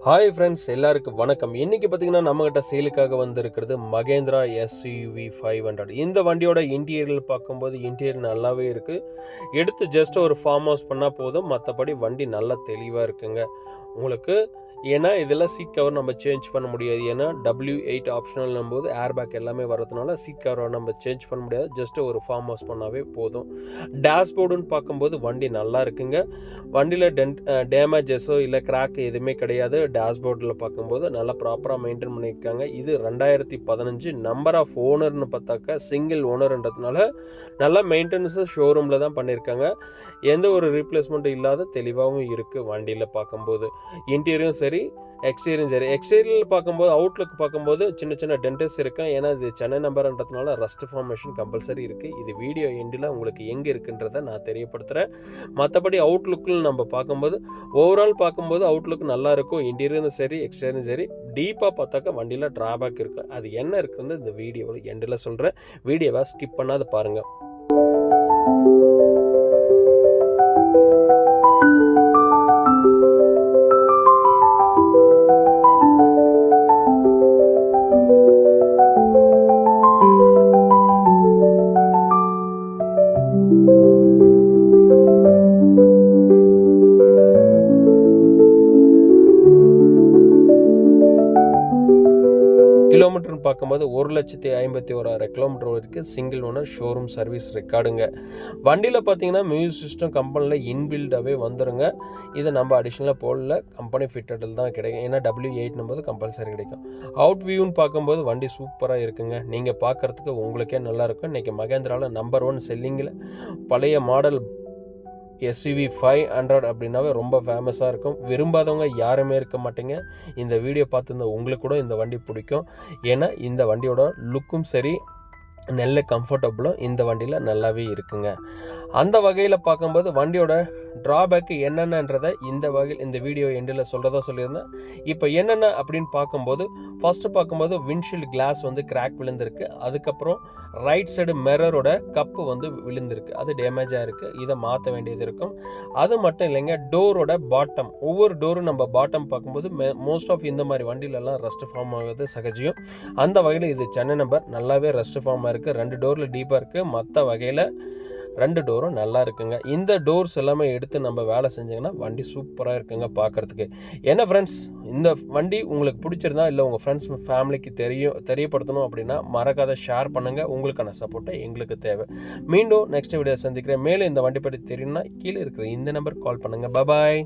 Hi friends, எல்லாருக்கும் வணக்கம். இன்றைக்கி பார்த்திங்கன்னா நம்மகிட்ட சேலுக்காக வந்திருக்கிறது மகேந்திரா SUV 500. இந்த வண்டியோட இன்டீரியர் பார்க்கும்போது இன்டீரியர் நல்லாவே இருக்குது. எடுத்து ஜஸ்ட் ஒரு ஃபார்ம் ஹவுஸ் பண்ணால் போதும். மற்றபடி வண்டி நல்லா தெளிவாக இருக்குங்க உங்களுக்கு. ஏன்னா இதெல்லாம் சீட் கவர் நம்ம சேஞ்ச் பண்ண முடியாது. ஏன்னா W8 ஆப்ஷனல் போது ஏர்பேக் எல்லாமே வரதுனால சீட் கவரை நம்ம சேஞ்ச் பண்ண முடியாது. ஜஸ்ட் ஒரு ஃபார்ம் ஹவுஸ் பண்ணாவே போதும். டேஷ்போர்டுன்னு பார்க்கும்போது வண்டி நல்லா இருக்குங்க. வண்டியில் டேமேஜஸோ இல்லை கிராக் எதுவுமே கிடையாது. டேஷ்போர்டில் பார்க்கும்போது நல்லா ப்ராப்பராக மெயின்டைன் பண்ணியிருக்காங்க. இது 2015 நம்பர் ஆஃப் ஓனர்னு பார்த்தாக்கா சிங்கிள் ஓனர்ன்றதுனால நல்லா மெயின்டெனன்ஸு ஷோரூமில் தான் பண்ணியிருக்காங்க. எந்த ஒரு ரீப்ளேஸ்மெண்ட்டும் இல்லாத தெளிவாகவும் இருக்குது வண்டியில் பார்க்கும்போது. இன்டீரியரும் சரி, எக்ஸ்டீரியரும் சரி. எக்ஸ்டீரியரில் பார்க்கும்போது அவுட்லுக் பார்க்கும்போது சின்ன சின்ன டென்டஸ் இருக்கும். ஏன்னா இது சென்னை நம்பர்ன்றதுனால ரஸ்ட் ஃபார்மேஷன் கம்பல்சரி இருக்குது. இது வீடியோ எண்டில் உங்களுக்கு எங்கே இருக்குன்றதை நான் தெரியப்படுத்துகிறேன். மற்றபடி அவுட்லுக்கில் நம்ம பார்க்கும்போது ஓவரால் பார்க்கும்போது அவுட்லுக் நல்லா இருக்கும். இன்டீரியரும் சரி, எக்ஸ்டீரியரும் சரி. டீப்பாக பார்த்தாக்கா வண்டியில் ட்ராபேக் இருக்குது. அது என்ன இருக்குன்னு இந்த வீடியோவில் எண்டில் சொல்கிறேன். வீடியோவை ஸ்கிப் பண்ணாத பாருங்கள். கிலோமீட்டர்னு பார்க்கும்போது 1,51,000 கிலோமீட்டர் வரைக்கும் சிங்கிள் ஓனர் ஷோரூம் சர்வீஸ் ரெக்கார்டுங்க. வண்டியில் பார்த்தீங்கன்னா மியூசிக் சிஸ்டம் கம்பெனியில் இன்பில்டாகவே வந்துடுங்க. இதை நம்ம அடிஷ்னலாக போடல, கம்பெனி ஃபிட்டடில் தான் கிடைக்கும். ஏன்னா W8 போது கம்பல்சரி கிடைக்கும். அவுட் வியூன்னு பார்க்கும்போது வண்டி சூப்பராக இருக்குங்க. நீங்கள் பார்க்குறதுக்கு உங்களுக்கே நல்லாயிருக்கும். இன்றைக்கி மகேந்திராவில் நம்பர் 1 செல்லிங்கில் பழைய மாடல் SUV 500 அப்படின்னாவே ரொம்ப ஃபேமஸாக இருக்கும். விரும்பாதவங்க யாருமே இருக்க மாட்டீங்க. இந்த வீடியோ பார்த்துருந்த உங்களுக்கு கூட இந்த வண்டி பிடிக்கும். ஏன்னா இந்த வண்டியோட லுக்கும் சரி, நல்ல கம்ஃபர்டபுளும் இந்த வண்டியில் நல்லாவே இருக்குங்க. அந்த வகையில் பார்க்கும்போது வண்டியோட ட்ராபேக்கு என்னென்னன்றதை இந்த வீடியோ எண்டில் சொல்கிறதா சொல்லியிருந்தேன். இப்போ என்னென்ன அப்படின்னு பார்க்கும்போது ஃபஸ்ட்டு பார்க்கும்போது விண்ட்ஷீல்டு கிளாஸ் கிராக் விழுந்திருக்கு. அதுக்கப்புறம் ரைட் சைடு மிரரோட கப்பு விழுந்திருக்கு. அது டேமேஜாக இருக்குது. இதை மாற்ற வேண்டியது இருக்கும். அது மட்டும் இல்லைங்க, டோரோட பாட்டம், ஒவ்வொரு டோரும் நம்ம பாட்டம் பார்க்கும்போது மோஸ்ட் ஆஃப் இந்த மாதிரி வண்டியிலலாம் ரஸ்ட் ஃபார்ம் ஆகுது சகஜியம். அந்த வகையில் இது சென்னை நம்பர் நல்லாவே ரஸ்ட் ஃபார்மாக இருக்குது. 2 டோரில் டீப்பாக இருக்குது. மற்ற வகையில் 2 டோரும் நல்லா இருக்குங்க. இந்த டோர்ஸ் எல்லாமே எடுத்து நம்ம வேலை செஞ்சிங்கன்னா வண்டி சூப்பராக இருக்குங்க பார்க்குறதுக்கு. என்ன ஃப்ரெண்ட்ஸ், இந்த வண்டி உங்களுக்கு பிடிச்சிருந்தா இல்லை உங்கள் ஃப்ரெண்ட்ஸ் ஃபேமிலிக்கு தெரியப்படுத்தணும் அப்படின்னா மறக்காத ஷேர் பண்ணுங்கள். உங்களுக்கான சப்போர்ட்டை எங்களுக்கு தேவை. மீண்டும் நெக்ஸ்ட் வீடியோ சந்திக்கிறேன். மேலும் இந்த வண்டி பற்றி தெரியும்னா கீழே இருக்கிற இந்த நம்பர் கால் பண்ணுங்கள். பாய்.